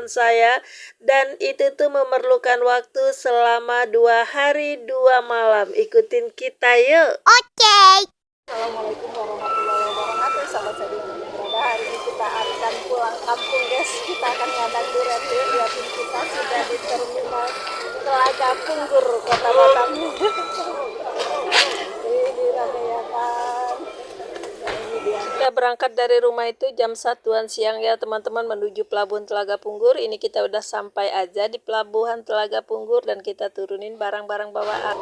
saya, dan itu tuh memerlukan waktu selama 2 hari 2 malam. Ikutin kita yuk. Oke. Assalamualaikum warahmatullahi wabarakatuh, sahabat saya dimanapun berada. Hari ini kita akan pulang kampung guys. Kita akan ngadang duren yuk. Lihatin kita sudah di terminal Telaga Punggur, Kota Batam. Ini rame ya kan. Kita berangkat dari rumah itu jam 1-an siang ya teman-teman, menuju Pelabuhan Telaga Punggur. Ini kita udah sampai aja di Pelabuhan Telaga Punggur dan kita turunin barang-barang bawaan.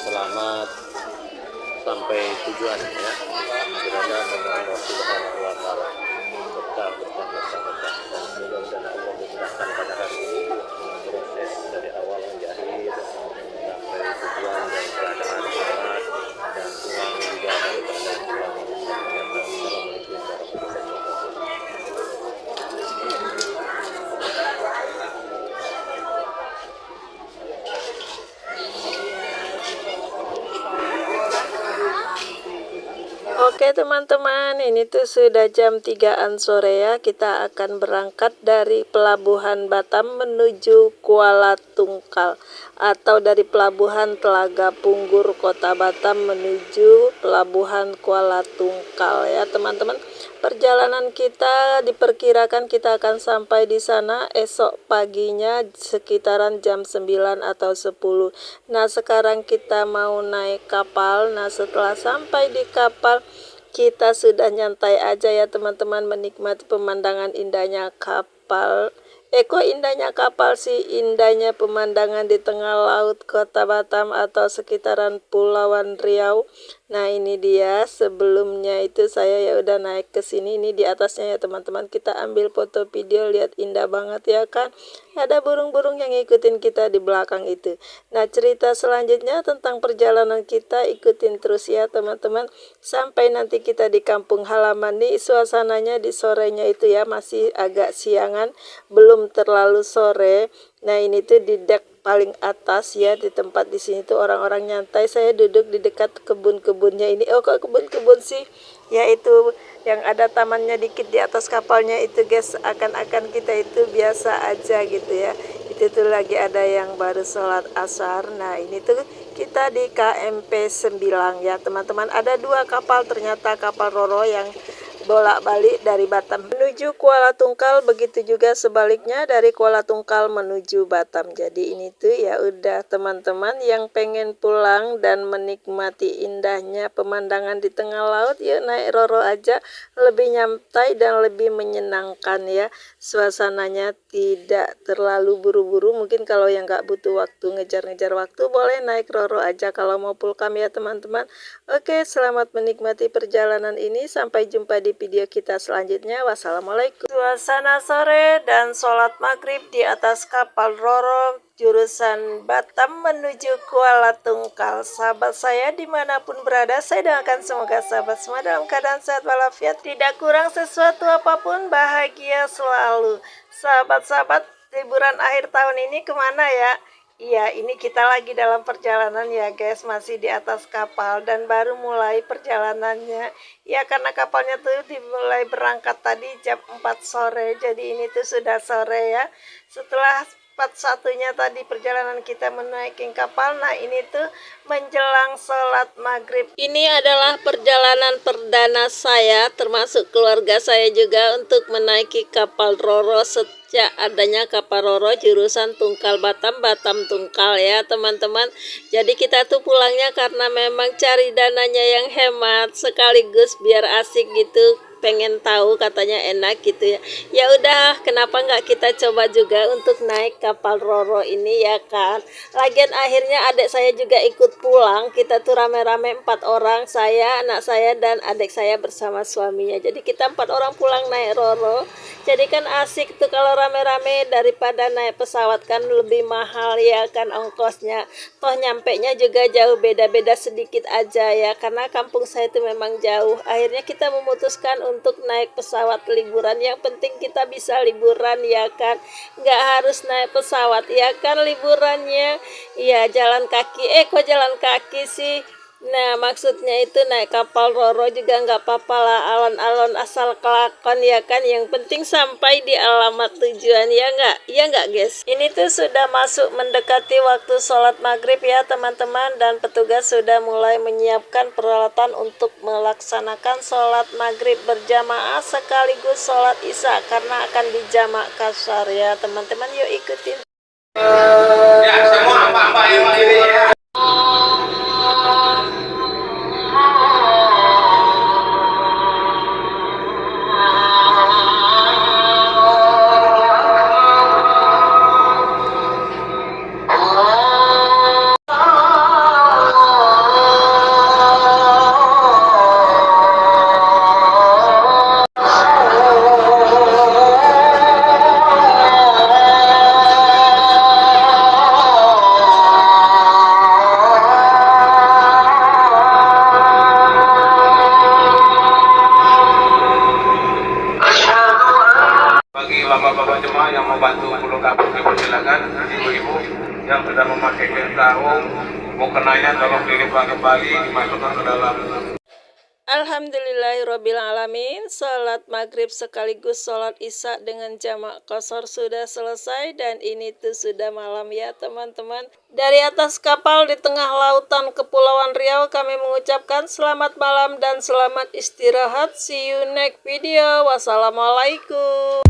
Selamat sampai tujuan ya, berada dengan Allah Subhanahu wa Ta'ala. Berkah dan mudah-mudahan Allah memudahkan pada hari ini proses dari awal hingga akhir sampai tujuan dan keadaan selamat dan pulang juga dari keadaan selamat. Assalamualaikum warahmatullahi wabarakatuh. Oke teman-teman, ini tuh sudah jam 3-an sore ya. Kita akan berangkat dari Pelabuhan Batam menuju Kuala Tungkal, atau dari Pelabuhan Telaga Punggur Kota Batam menuju Pelabuhan Kuala Tungkal ya teman-teman. Perjalanan kita diperkirakan kita akan sampai di sana esok paginya sekitaran jam 9 atau 10. Nah, sekarang kita mau naik kapal. Nah, setelah sampai di kapal, kita sudah nyantai aja ya teman-teman, menikmati pemandangan indahnya kapal. Kok indahnya kapal sih? Indahnya pemandangan di tengah laut Kota Batam atau sekitaran Pulauan Riau. Nah, ini dia. Sebelumnya itu saya ya udah naik ke sini. Ini di atasnya ya teman-teman. Kita ambil foto video, lihat indah banget ya kan. Ada burung-burung yang ngikutin kita di belakang itu. Nah, cerita selanjutnya tentang perjalanan kita ikutin terus ya teman-teman. Sampai nanti kita di kampung halaman nih, suasananya di sorenya itu ya masih agak siangan, belum terlalu sore. Nah, ini tuh di deck paling atas ya, di tempat di sini tuh orang-orang nyantai. Saya duduk di dekat kebun-kebunnya ini. Oh, kok kebun-kebun sih? Yaitu yang ada tamannya dikit di atas kapalnya itu guys. Akan-akan kita itu biasa aja gitu ya. Itu tuh lagi ada yang baru sholat asar. Nah, ini tuh kita di KMP 9 ya teman-teman. Ada 2 kapal, ternyata kapal Roro yang bolak-balik dari Batam menuju Kuala Tungkal, begitu juga sebaliknya dari Kuala Tungkal menuju Batam. Jadi ini tuh ya udah teman-teman yang pengen pulang dan menikmati indahnya pemandangan di tengah laut, yuk naik Roro aja, lebih nyantai dan lebih menyenangkan ya. Suasananya tidak terlalu buru-buru. Mungkin kalau yang nggak butuh waktu, ngejar-ngejar waktu, boleh naik Roro aja kalau mau pulkam ya teman-teman. Oke, selamat menikmati perjalanan ini. Sampai jumpa di video kita selanjutnya. Wassalamualaikum. Suasana sore dan sholat maghrib di atas kapal Roro jurusan Batam menuju Kuala Tungkal. Sahabat saya dimanapun berada, saya doakan semoga sahabat semua dalam keadaan sehat walafiat, tidak kurang sesuatu apapun, bahagia selalu. Sahabat-sahabat, liburan akhir tahun ini kemana ya? Iya, ini kita lagi dalam perjalanan ya guys, masih di atas kapal dan baru mulai perjalanannya. Ya, karena kapalnya tuh dimulai berangkat tadi jam 4 sore, jadi ini tuh sudah sore ya. Setelah 41-nya tadi perjalanan kita menaiki kapal. Nah, ini tuh menjelang sholat maghrib. Ini adalah perjalanan perdana saya, termasuk keluarga saya juga, untuk menaiki kapal Roro sejak adanya kapal Roro jurusan Tungkal Batam, Batam Tungkal ya teman-teman. Jadi kita tuh pulangnya karena memang cari dananya yang hemat, sekaligus biar asik gitu, pengen tahu katanya enak gitu ya. Ya udah, kenapa nggak kita coba juga untuk naik kapal Roro ini ya kan. Lagian akhirnya adik saya juga ikut pulang. Kita tuh rame-rame 4 orang, saya, anak saya dan adik saya bersama suaminya. Jadi kita 4 orang pulang naik Roro. Jadi kan asik tuh kalau rame-rame, daripada naik pesawat kan lebih mahal ya kan ongkosnya. Toh nyampenya juga jauh, beda-beda sedikit aja ya, karena kampung saya itu memang jauh. Akhirnya kita memutuskan untuk naik pesawat liburan. Yang penting kita bisa liburan ya kan, nggak harus naik pesawat ya kan liburannya. Ya jalan kaki, kok jalan kaki sih. Nah maksudnya itu naik kapal Roro juga nggak apa-apa lah, alon-alon asal kelakon ya kan, yang penting sampai di alamat tujuan ya nggak guys. Ini tuh sudah masuk mendekati waktu sholat maghrib ya teman-teman, dan petugas sudah mulai menyiapkan peralatan untuk melaksanakan sholat maghrib berjamaah sekaligus sholat isya karena akan dijamak kasar ya teman-teman. Yuk ikutin ya semua mbak-mbak yang ini ya. Bagi bapak-bapak jemaah yang mau bantu pulau kampung, silakan. Ibu-ibu yang sudah memakai kain sarung, mau kenanya tolong dilipat kembali, dimasukkan ke dalam. Alhamdulillahirrabbilalamin. Salat maghrib sekaligus salat isya dengan jamak qashar sudah selesai, dan ini tuh sudah malam ya teman-teman. Dari atas kapal di tengah lautan Kepulauan Riau kami mengucapkan selamat malam dan selamat istirahat. See you next video. Wassalamualaikum.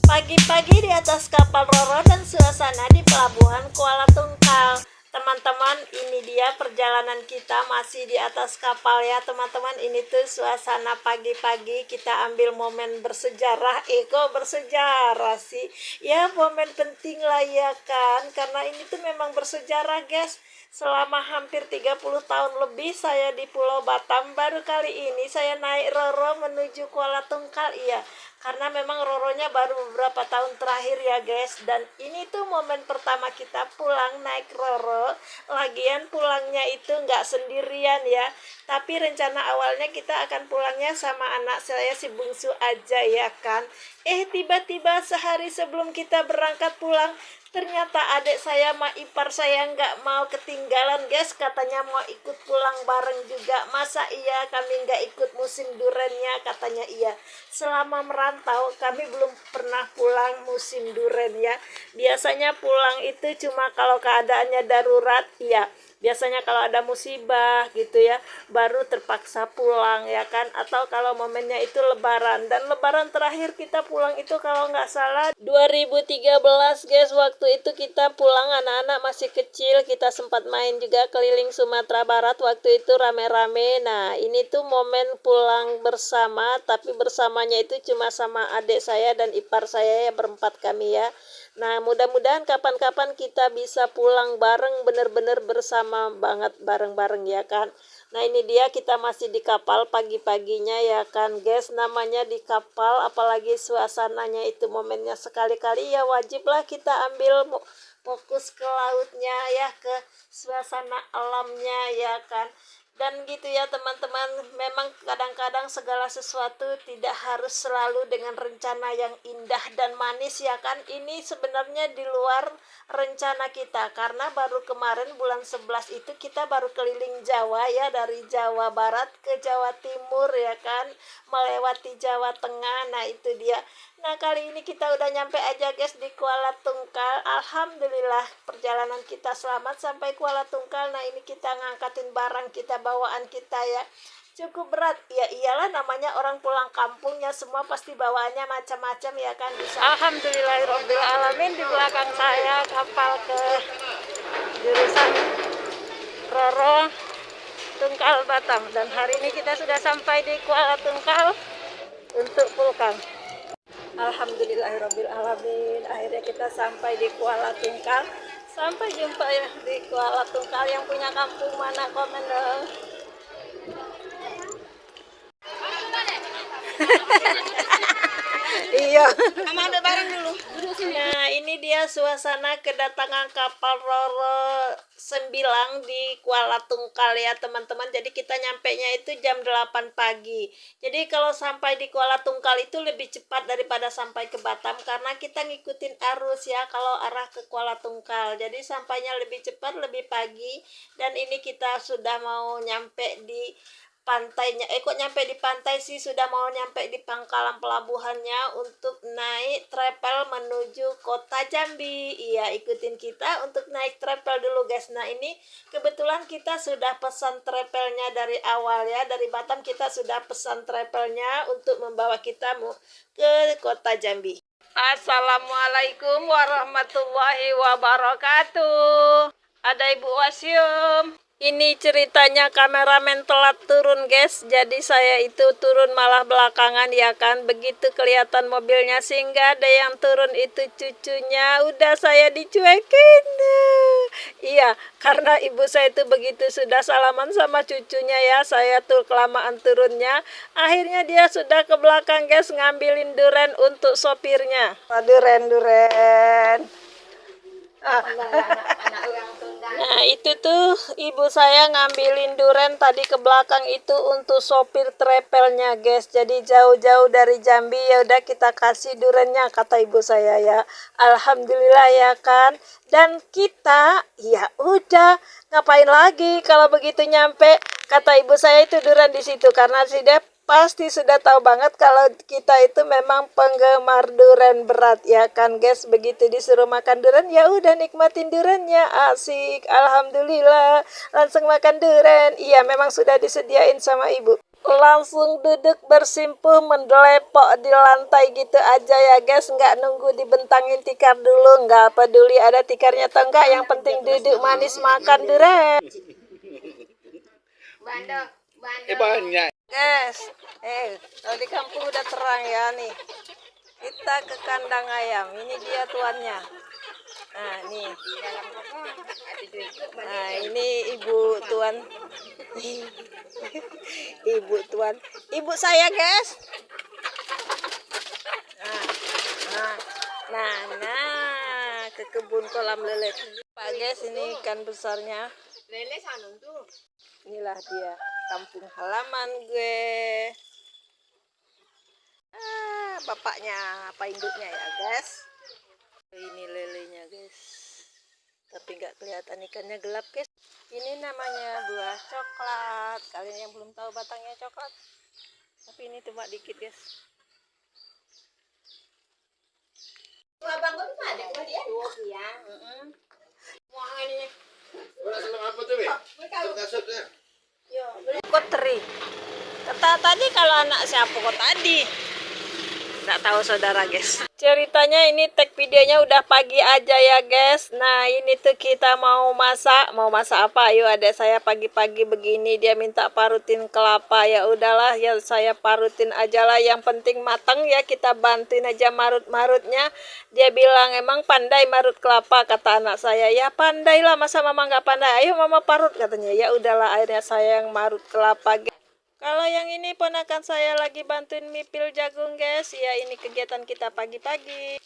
Pagi-pagi di atas kapal Roro dan suasana di pelabuhan Kuala Tungkal. Teman-teman, ini dia perjalanan kita masih di atas kapal ya teman-teman. Ini tuh suasana pagi-pagi, kita ambil momen bersejarah. Kok bersejarah sih? Ya momen penting lah ya kan, karena ini tuh memang bersejarah guys. Selama hampir 30 tahun lebih saya di Pulau Batam, baru kali ini saya naik Roro menuju Kuala Tungkal. Iya, karena memang Roronya baru beberapa tahun terakhir ya guys, dan ini tuh momen pertama kita pulang naik Roro. Lagian pulangnya itu nggak sendirian ya, tapi rencana awalnya kita akan pulangnya sama anak saya si bungsu aja ya kan. Tiba-tiba sehari sebelum kita berangkat pulang, ternyata adik saya sama ipar saya nggak mau ketinggalan guys, katanya mau ikut pulang bareng juga. Masa iya kami nggak ikut musim durennya? Katanya iya. Selama merantau kami belum pernah pulang musim duren ya. Biasanya pulang itu cuma kalau keadaannya darurat ya. Biasanya kalau ada musibah gitu ya, baru terpaksa pulang ya kan. Atau kalau momennya itu lebaran. Dan lebaran terakhir kita pulang itu kalau nggak salah 2013 guys. Waktu itu kita pulang anak-anak masih kecil. Kita sempat main juga keliling Sumatera Barat waktu itu rame-rame. Nah ini tuh momen pulang bersama, tapi bersamanya itu cuma sama adik saya dan ipar saya ya, berempat kami ya. Nah mudah-mudahan kapan-kapan kita bisa pulang bareng, bener-bener bersama banget bareng-bareng ya kan. Nah ini dia kita masih di kapal pagi-paginya ya kan guys. Namanya di kapal apalagi suasananya itu momennya sekali-kali ya, wajiblah kita ambil fokus ke lautnya ya, ke suasana alamnya ya kan. Dan gitu ya teman-teman, memang kadang-kadang segala sesuatu tidak harus selalu dengan rencana yang indah dan manis ya kan. Ini sebenarnya di luar rencana kita, karena baru kemarin bulan 11 itu kita baru keliling Jawa ya, dari Jawa Barat ke Jawa Timur ya kan, melewati Jawa Tengah. Nah itu dia. Nah kali ini kita udah nyampe aja guys di Kuala Tungkal. Alhamdulillah perjalanan kita selamat sampai Kuala Tungkal. Nah ini kita ngangkatin barang kita, bawaan kita ya, cukup berat ya. Iyalah namanya orang pulang kampungnya, semua pasti bawaannya macam-macam ya kan. Bisa. Alhamdulillahirobbilalamin, di belakang saya kapal ke jurusan Roro Tungkal Batam, dan hari ini kita sudah sampai di Kuala Tungkal untuk pulang. Alhamdulillahirobbilalamin, akhirnya kita sampai di Kuala Tungkal. Sampai jumpa ya di Kuala Tungkal. Yang punya kampung mana, komen dong. Iya. Mama ambil barang dulu. Nah, ini dia suasana kedatangan kapal Roro Sembilang di Kuala Tungkal ya teman-teman. Jadi kita nyampainya itu jam 8 pagi. Jadi kalau sampai di Kuala Tungkal itu lebih cepat daripada sampai ke Batam karena kita ngikutin arus ya kalau arah ke Kuala Tungkal. Jadi sampainya lebih cepat, lebih pagi. Dan ini kita sudah mau nyampe di pantainya, kok nyampe di pantai sih, sudah mau nyampe di pangkalan pelabuhannya untuk naik travel menuju kota Jambi. Iya, ikutin kita untuk naik travel dulu guys. Nah ini kebetulan kita sudah pesan travelnya dari awal ya, dari Batam kita sudah pesan travelnya untuk membawa kita ke kota Jambi. Assalamualaikum warahmatullahi wabarakatuh. Ada Ibu Wasyum. Ini ceritanya kameramen telat turun guys. Jadi saya itu turun malah belakangan ya kan. Begitu kelihatan mobilnya sehingga ada yang turun itu cucunya. Udah saya dicuekin. Iya, karena ibu saya itu begitu sudah salaman sama cucunya ya. Saya tuh kelamaan turunnya. Akhirnya dia sudah ke belakang guys ngambilin duren untuk sopirnya. Duren. Nah itu tuh ibu saya ngambilin duren tadi ke belakang itu untuk sopir travelnya guys. Jadi jauh-jauh dari Jambi ya udah kita kasih durennya kata ibu saya ya. Alhamdulillah ya kan. Dan kita ya udah ngapain lagi kalau begitu nyampe, kata ibu saya itu duren di situ karena sudah pasti sudah tahu banget kalau kita itu memang penggemar duren berat ya kan guys. Begitu disuruh makan duren ya udah nikmatin durennya, asik. Alhamdulillah langsung makan duren. Iya memang sudah disediain sama ibu. Langsung duduk bersimpuh mendelepok di lantai gitu aja ya guys, nggak nunggu dibentangin tikar dulu, nggak peduli ada tikarnya atau enggak, yang penting duduk manis makan duren. Banyak. Guys, kalau di kampung udah terang ya nih. Kita ke kandang ayam. Ini dia tuannya. Nah, nih. Nah, ini ibu tuan. Ibu tuan. Ibu saya, guys. Nah, ke kebun kolam lele. Pak guys, ini ikan besarnya. Lele sanun tuh. Inilah dia kampung halaman gue. Bapaknya apa induknya ya guys. Ini lelenya guys, tapi nggak kelihatan ikannya, gelap guys. Ini namanya buah coklat. Kalian yang belum tahu batangnya coklat, tapi ini cuma dikit guys. Abang kau tuh ada kok dia? Dua ya. Wah ini. Apa tuh, Be? Kasutnya. Kok teri? Kata tadi kalau anak siapa kok tadi? Nggak tahu saudara guys. Ceritanya ini tag videonya udah pagi aja ya guys. Nah ini tuh kita mau masak apa? Ayo adek saya pagi-pagi begini dia minta parutin kelapa. Ya udahlah ya saya parutin aja lah. Yang penting matang ya, kita bantuin aja marut-marutnya. Dia bilang emang pandai marut kelapa, kata anak saya. Ya pandai lah, masa mama nggak pandai? Ayo mama parut katanya. Ya udahlah akhirnya saya yang marut kelapa guys. Kalau yang ini ponakan saya lagi bantuin mipil jagung guys. Ya ini kegiatan kita pagi-pagi.